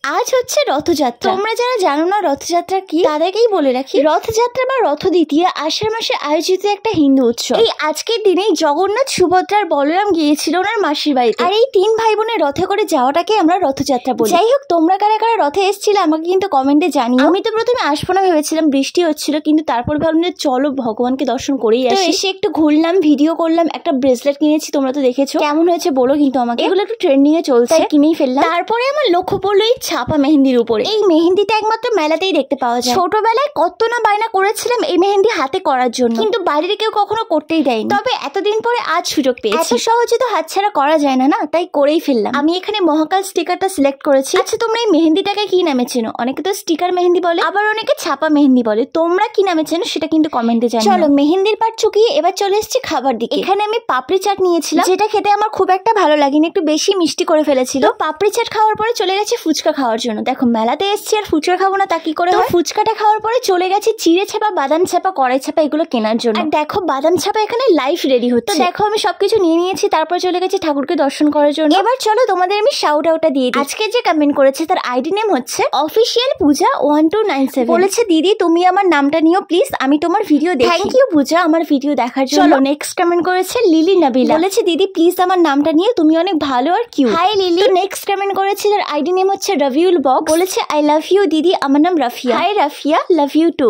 আজ হচ্ছে রথযাত্রা। তোমরা যারা জানো না রথযাত্রা কি, তাদেরকেই বলে রাখি, রথযাত্রা বা রথ দ্বিতীয়া আষাঢ় মাসে আয়োজিত একটা হিন্দু উৎসব। এই আজকের দিনেই জগন্নাথ, সুভদ্রার বলরাম গিয়েছিল ওনার মাসির বাড়িতে, আর এই 3 ভাই বোনের রথে করে যাওয়াটাকে আমরা রথযাত্রা বলি। যাই হোক, তোমরা কারা কারা রথে এসেছিলে আমাকে কিন্তু কমেন্টে জানিও। আমি তো প্রথমে আসবো না ভেবেছিলাম, বৃষ্টি হচ্ছিল, কিন্তু তারপর ভাবলাম যে চলো ভগবানকে দর্শন করেই আসি। এসে একটু ঘুরলাম, ভিডিও করলাম, একটা ব্রেসলেট কিনেছি, তোমরা তো দেখেছো কেমন হয়েছে বলো কিন্তু আমাকে। এগুলো একটু ট্রেন্ডিং এ চলছে, কিনেই ফেললাম। তারপরে আমার লক্ষ্য পড়লো এই ছাপা মেহেন্দির উপরে। এই মেহেন্দিটা একমাত্র মেলাতেই দেখতে পাওয়া যায়। ছোটবেলায় কত না বায়না করেছিলাম এই মেহেন্দি হাতে করার জন্য, কিন্তু বাড়ির কেউ কখনো করতেই দেয়নি। তবে এতদিন পরে আজ সুযোগ পেয়েছি। এত সহজে তো হাতছাড়া করা যায় না, তাই করেই ফেললাম। আমি এখানে মহাকাল স্টিকারটা সিলেক্ট করেছি। আচ্ছা, তোমরা এই মেহেন্দিটাকে কি নামে চেনো? অনেকে তো স্টিকার মেহেন্দি বলে, আবার অনেকে ছাপা মেহেন্দি বলে। তোমরা কি নামে চেনো সেটা কিন্তু কমেন্টে জানাও। চলো, মেহেন্দির পাট চুকিয়ে এবার চলে এসেছি খাবার দিকে। এখানে আমি পাপড়ি চাট নিয়েছিলাম, যেটা খেতে আমার খুব একটা ভালো লাগেনি, একটু বেশি মিষ্টি করে ফেলেছিল। পাপড়ি চাট খাওয়ার পরে চলে গেছি ফুচকা খাওয়ার জন্য। দেখো, মেলাতে এসেছি আর ফুচকা খাবো না তা কি করে হয়? ফুচকাটা খাওয়ার পরে চলে গেছি চিড়ে ছাপা, বাদাম ছাপা, কড়াই ছাপা এগুলো কেনার জন্য। আর দেখো, বাদাম ছাপা এখানে লাইভ রেডি হচ্ছে। দেখো, আমি সবকিছু নিয়ে নিয়েছি, তারপর চলে গেছি ঠাকুরকে দর্শন করার জন্য। এবার চলো তোমাদের আমি শাউট আউটটা দিয়ে দিই। আজকে যে কমেন্ট করেছে তার আইডি নেম হচ্ছে অফিসিয়াল পূজা 1297। বলেছে, দিদি তুমি আমার নামটা নিও প্লিজ, আমি তোমার ভিডিও দেখি। থ্যাংক ইউ পূজা আমার ভিডিও দেখার জন্য। চলো, নেক্সট কমেন্ট করেছে লিলি নাবিলা। বলেছে, দিদি প্লিজ আমার নামটা নিও, তুমি অনেক ভালো আর cute. Hi Lili. Next comment করেছে তার আইডি নেম হচ্ছে রবিউল বক্স। বলেছে, আই লাভ ইউ দিদি, আমার নাম Rafiya. Hi Rafiya, love you two.